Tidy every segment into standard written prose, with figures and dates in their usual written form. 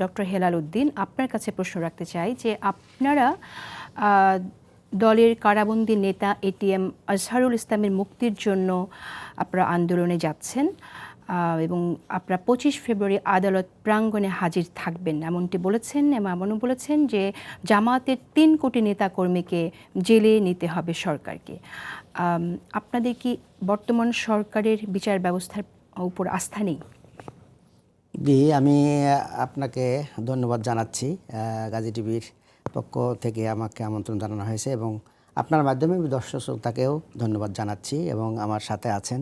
Doctor Helal Uddin, আপনার কাছে প্রশ্ন রাখতে চাই যে আপনারা দলের কারাবন্দী নেতা এটিএম আজহারুল ইসলামের মুক্তির জন্য আপনারা আন্দোলনে যাচ্ছেন এবং আপনারা 25 ফেব্রুয়ারি আদালত প্রাঙ্গণে হাজির থাকবেন এমনটি বলেছেন এবং এমনও বলেছেন যে জামাতের 3 কোটি নেতাকর্মীকে জেলে নিতে হবে সরকারকে। আপনাদের কি বর্তমান সরকারের বিচার ব্যবস্থার উপর আস্থা নেই? জি, আমি আপনাকে ধন্যবাদ জানাচ্ছি। গাজী টিভির পক্ষ থেকে আমাকে আমন্ত্রণ জানানো হয়েছে এবং আপনার মাধ্যমে আমি দর্শক শ্রোতাকেও ধন্যবাদ জানাচ্ছি এবং আমার সাথে আছেন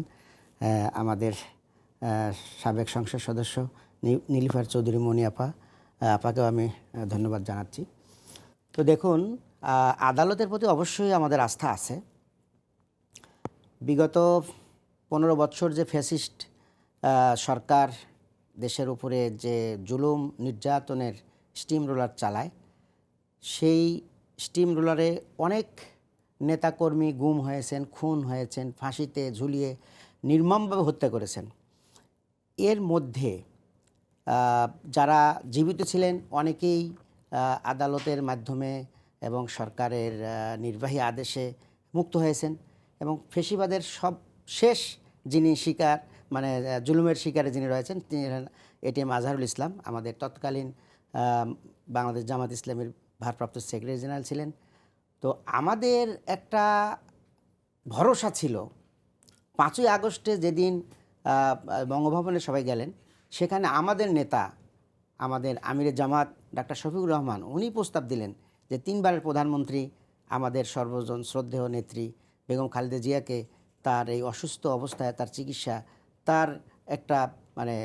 আমাদের সাবেক সংসদ সদস্য নীলিফার চৌধুরী মনি আপাকেও আমি ধন্যবাদ জানাচ্ছি। তো দেখুন, আদালতের প্রতি অবশ্যই আমাদের আস্থা আছে। বিগত 15 বছর যে ফ্যাসিস্ট সরকার দেশের উপরে যে জুলুম নির্যাতনের স্টিম রোলার চালায়, সেই স্টিম রোলারে অনেক নেতাকর্মী গুম হয়েছেন, খুন হয়েছেন, ফাঁসিতে ঝুলিয়ে নির্মমভাবে হত্যা করেছেন। এর মধ্যে যারা জীবিত ছিলেন অনেকেই আদালতের মাধ্যমে এবং সরকারের নির্বাহী আদেশে মুক্ত হয়েছেন এবং ফেসিবাদের সব শেষ যিনি শিকার মানে জুলুমের শিকারে যিনি রয়েছেন তিনি এটিএম আজহারুল ইসলাম, আমাদের তৎকালীন বাংলাদেশ জামাত ইসলামের ভারপ্রাপ্ত সেক্রেটারি জেনারেল ছিলেন। তো আমাদের একটা ভরসা ছিল 5ই আগস্টে যেদিন বঙ্গভবনে সবাই গেলেন, সেখানে আমাদের নেতা আমাদের আমিরে জামাত ডাক্তার শফিকুর রহমান উনি প্রস্তাব দিলেন যে 3বারের প্রধানমন্ত্রী আমাদের সর্বজন শ্রদ্ধেয় নেত্রী বেগম খালেদা জিয়াকে তার এই অসুস্থ অবস্থায় তার চিকিৎসা তার একটা মানে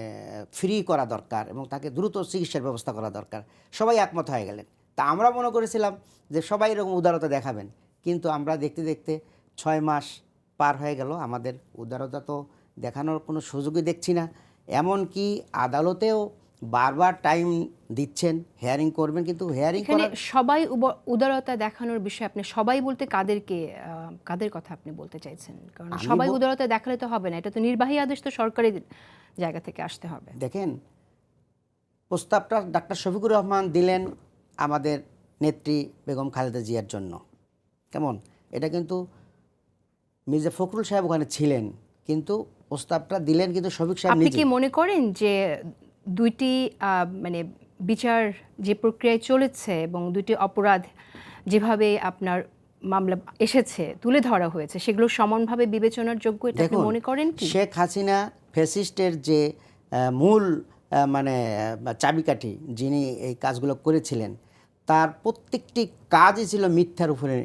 ফ্রি করা দরকার এবং তাকে দ্রুত চিকিৎসার ব্যবস্থা করা দরকার। সবাই একমত হয়ে গেলেন। তা আমরা মনে করেছিলাম যে সবাই এরকম উদারতা দেখাবেন, কিন্তু আমরা দেখতে দেখতে 6 মাস পার হয়ে গেল, আমাদের উদারতা তো দেখানোর কোনো সুযোগই দেখছি না। এমনকি আদালতেও বারবার টাইম দিচ্ছেন, হেয়ারিং করবেন, কিন্তু হেয়ারিং করার সবাই উদারতা দেখানোর বিষয়ে আপনি সবাই বলতে কাদের কথা আপনি বলতে চাইছেন? কারণ সবাই উদারতা দেখালে তো হবে না, এটা তো নির্বাহী আদেশ, তো সরকারি জায়গা থেকে আসতে হবে। দেখেন, প্রস্তাবটা ডাক্তার শফিকুর রহমান দিলেন আমাদের নেত্রী বেগম খালেদা জিয়ার জন্য। কেমন, এটা কিন্তু মির্জা ফখরুল সাহেব ওখানে ছিলেন, কিন্তু প্রস্তাবটা দিলেন কিন্তু শফিক সাহেব নিজে। আপনি কি মনে করেন যে দুইটি মানে বিচার যে প্রক্রিয়ায় চলেছে এবং দুইটি অপরাধ যেভাবে আপনার মামলা এসেছে তুলে ধরা হয়েছে সেগুলো সমানভাবে বিবেচনার যোগ্য, এটা আপনি মনে করেন কি? শেখ হাসিনা ফ্যাসিস্টের যে মূল মানে চাবিকাঠি, যিনি এই কাজগুলো করেছিলেন, তার প্রত্যেকটি কাজই ছিল মিথ্যার উপরে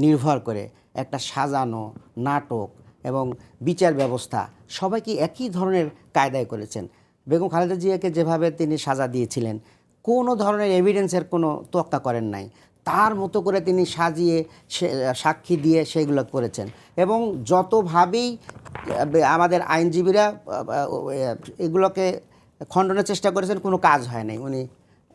নির্ভর করে একটা সাজানো নাটক এবং বিচার ব্যবস্থা সবাইকে একই ধরনের কায়দায় করেছেন। বেগম খালেদা জিয়াকে যেভাবে তিনি সাজা দিয়েছিলেন, কোনো ধরনের এভিডেন্সের কোনো তোয়াক্কা করেন নাই, তার মতো করে তিনি সাজিয়ে সাক্ষী দিয়ে সেগুলো করেছেন এবং যতভাবেই আমাদের আইনজীবীরা এগুলোকে খণ্ডনের চেষ্টা করেছেন, কোনো কাজ হয় নাই, উনি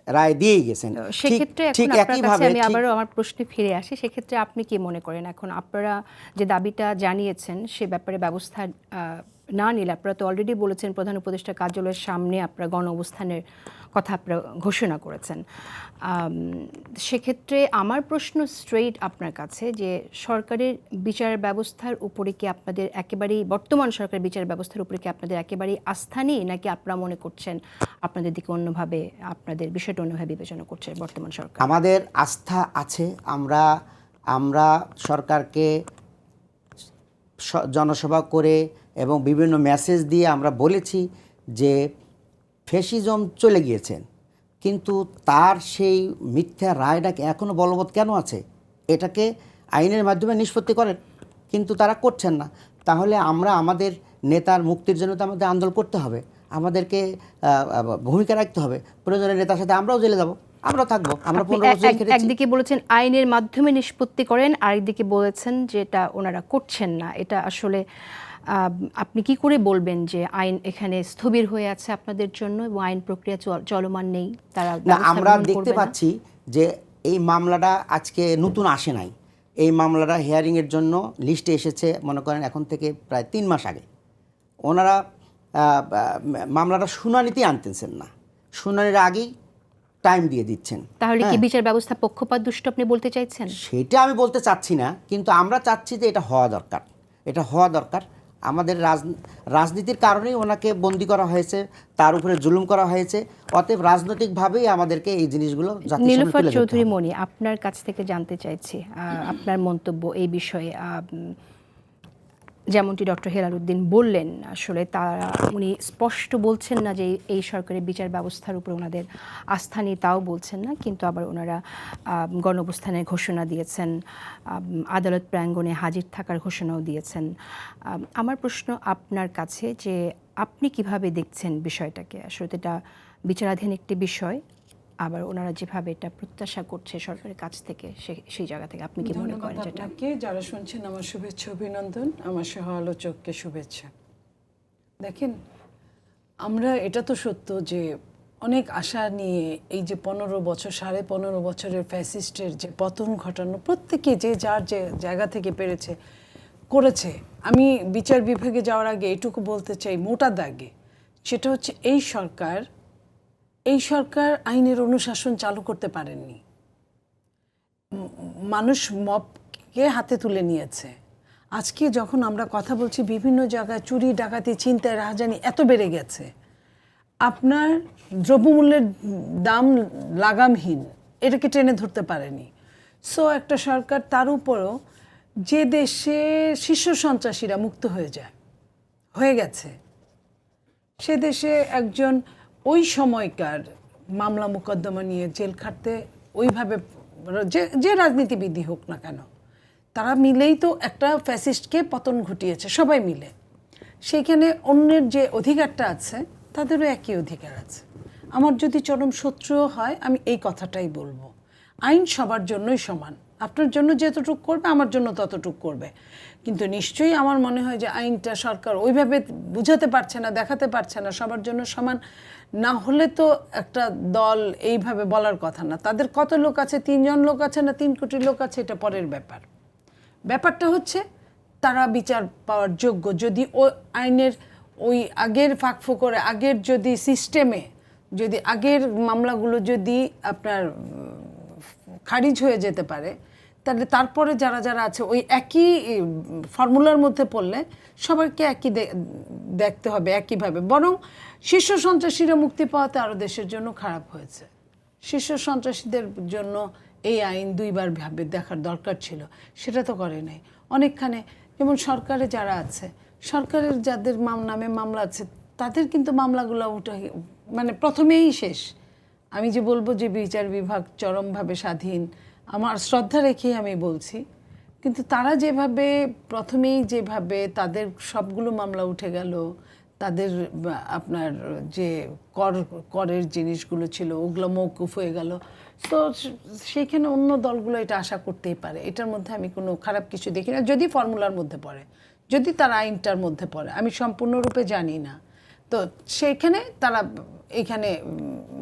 রায় দিয়েই গেছেন। সেক্ষেত্রে এখন আপনার কাছে আমি আবারও আমার প্রশ্নে ফিরে আসি, সেক্ষেত্রে আপনি কি মনে করেন এখন আপনারা যে দাবিটা জানিয়েছেন সে ব্যাপারে ব্যবস্থা না নিলে, আপনারা তো অলরেডি বলেছেন প্রধান উপদেষ্টা কার্যালয়ের সামনে আপনারা গণ অবস্থানের কথা আপনারা ঘোষণা করেছেন, সেক্ষেত্রে আমার প্রশ্ন স্ট্রেইট আপনার কাছে যে সরকারের বিচার ব্যবস্থার উপরে কি আপনাদের একেবারেই, বর্তমান সরকারের বিচার ব্যবস্থার উপরে কি আপনাদের একেবারেই আস্থা নেই, নাকি আপনারা মনে করছেন আপনাদের দিকে অন্যভাবে, আপনাদের বিষয়টা অন্যভাবে বিবেচনা করছে বর্তমান সরকার? আমাদের আস্থা আছে। আমরা সরকারকে জনসভা করে এবং বিভিন্ন মেসেজ দিয়ে আমরা বলেছি যে ফ্যাসিজম চলে গিয়েছেন, কিন্তু তার সেই মিথ্যা রায়টাকে এখনও বলবৎ কেন আছে, এটাকে আইনের মাধ্যমে নিষ্পত্তি করেন, কিন্তু তারা করছেন না। তাহলে আমরা আমাদের নেতার মুক্তির জন্য তো আমাদের আন্দোলন করতে হবে, আমাদেরকে ভূমিকা রাখতে হবে। প্রয়োজনে নেতার সাথে আমরাও জেলে যাব, আমরা থাকবো। আমরা 15 বছর খেটেছি। একদিকে বলেছেন আইনের মাধ্যমে নিষ্পত্তি করেন, আরেকদিকে বলেছেন যে এটা ওনারা করছেন না। এটা আসলে আপনি কি করে বলবেন যে আইন এখানে স্থবির হয়ে আছে আপনাদের জন্য এবং আইন প্রক্রিয়া চলমান নেই? তারা আমরা দেখতে পাচ্ছি যে এই মামলাটা আজকে নতুন আসে নাই, এই মামলাটা হিয়ারিংয়ের জন্য লিস্টে এসেছে মনে করেন এখন থেকে প্রায় 3 মাস আগে। ওনারা মামলাটা শুনানিতেই আনতেছেন না, শুনানির আগেই টাইম দিয়ে দিচ্ছেন। তাহলে কি বিচার ব্যবস্থা পক্ষপাত দুষ্ট আপনি বলতে চাইছেন? সেটা আমি বলতে চাচ্ছি না, কিন্তু আমরা চাচ্ছি যে এটা হওয়া দরকার, এটা হওয়া দরকার। আমাদের রাজনীতির কারণেই ওনাকে বন্দি করা হয়েছে, তার উপরে জুলুম করা হয়েছে, অতএব রাজনৈতিকভাবেই আমাদেরকে এই জিনিসগুলো জাতির সামনে নীলুফার তুলে ধরতে চৌধুরী হবে। মনি, আপনার কাছ থেকে জানতে চাইছি আপনার মন্তব্য এই বিষয়ে। যেমনটি ডক্টর হেলাল উদ্দিন বললেন, আসলে উনি স্পষ্ট বলছেন না যে এই সরকারের বিচার ব্যবস্থার উপর ওনাদের আস্থা নেই, তাও বলছেন না, কিন্তু আবার ওনারা গণঅবস্থানের ঘোষণা দিয়েছেন, আদালত প্রাঙ্গণে হাজির থাকার ঘোষণাও দিয়েছেন। আমার প্রশ্ন আপনার কাছে যে আপনি কিভাবে দেখছেন বিষয়টাকে? আসলে এটা বিচারাধীন একটি বিষয়, আবার ওনারা যেভাবে এটা প্রত্যাশা করছে সরকারের কাছ থেকে, সেই জায়গা থেকে আপনি কি মনে করেন? যেটা আপনাকে যারা শুনছেন আমার শুভেচ্ছা অভিনন্দন, আমার সহ আলোচককে শুভেচ্ছা। দেখেন, আমরা এটা তো সত্য যে অনেক আশা নিয়ে এই যে 15 বছর 15.5 বছরের ফ্যাসিস্টের যে পতন ঘটানো, প্রত্যেকে যে যার যে জায়গা থেকে পেরেছে করেছে। আমি বিচার বিভাগে যাওয়ার আগে এটুকু বলতে চাই মোটা দাগে, সেটা হচ্ছে এই সরকার আইনের অনুশাসন চালু করতে পারেননি। মানুষ মবকে হাতে তুলে নিয়েছে। আজকে যখন আমরা কথা বলছি, বিভিন্ন জায়গায় চুরি ডাকাতি ছিনতাই রাহাজানি এত বেড়ে গেছে, আপনার দ্রব্যমূল্যের দাম লাগামহীন, এটাকে টেনে ধরতে পারেনি। সো একটা সরকার, তার উপরও যে দেশে শীর্ষ সন্ত্রাসীরা মুক্ত হয়ে গেছে, সে দেশে একজন ওই সময়কার মামলা মোকদ্দমা নিয়ে জেল খাটতে ওইভাবে যে রাজনীতিবিদই হোক না কেন, তারা মিলেই তো একটা ফ্যাসিস্টকে পতন ঘটিয়েছে, সবাই মিলে। সেইখানে অন্যের যে অধিকারটা আছে, তাদেরও একই অধিকার আছে। আমার যদি চরম শত্রুও হয়, আমি এই কথাটাই বলবো, আইন সবার জন্যই সমান। আপনার জন্য যতটুকু করবে, আমার জন্য ততটুকু করবে। কিন্তু নিশ্চয়ই আমার মনে হয় যে আইনটা সরকার ওইভাবে বুঝাতে পারছে না, দেখাতে পারছে না সবার জন্য সমান। না হলে তো একটা দল এইভাবে বলার কথা না। তাদের কত লোক আছে, 3 জন লোক আছে না 3 কোটি লোক আছে, এটা পরের ব্যাপার। ব্যাপারটা হচ্ছে তারা বিচার পাওয়ার যোগ্য। যদি ও আইনের ওই আগের ফাঁকফোকরে, আগের যদি সিস্টেমে, যদি আগের মামলাগুলো যদি আপনার খারিজ হয়ে যেতে পারে, তাহলে তারপরে যারা যারা আছে ওই একই ফর্মুলার মধ্যে পড়লে সবাইকে একই দেখতে হবে একইভাবে। বরং শীর্ষ সন্ত্রাসীরা মুক্তি পাওয়াতে আরও দেশের জন্য খারাপ হয়েছে। শীর্ষ সন্ত্রাসীদের জন্য এই আইন 2 বার ভাবে দেখার দরকার ছিল, সেটা তো করে নাই। অনেকখানে যেমন সরকারে যারা আছে, সরকারের যাদের নামে মামলা আছে, তাদের কিন্তু মামলাগুলো উঠে মানে প্রথমেই শেষ। আমি যে বলবো যে বিচার বিভাগ চরমভাবে স্বাধীন, আমার শ্রদ্ধা রেখেই আমি বলছি, কিন্তু তারা প্রথমেই যেভাবে তাদের সবগুলো মামলা উঠে গেল, তাদের আপনার যে করের জিনিসগুলো ছিল ওগুলো মওকুফ হয়ে গেল। তো সেইখানে অন্য দলগুলো এটা আশা করতেই পারে, এটার মধ্যে আমি কোনো খারাপ কিছু দেখি না, যদি ফর্মুলার মধ্যে পড়ে, যদি তার আইনটার মধ্যে পড়ে। আমি সম্পূর্ণরূপে জানি না। তো সেইখানে তারা এখানে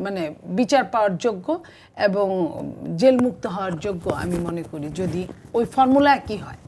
মানে বিচার পাওয়ার যোগ্য এবং জেলমুক্ত হওয়ার যোগ্য আমি মনে করি, যদি ওই ফর্মুলা একই হয়।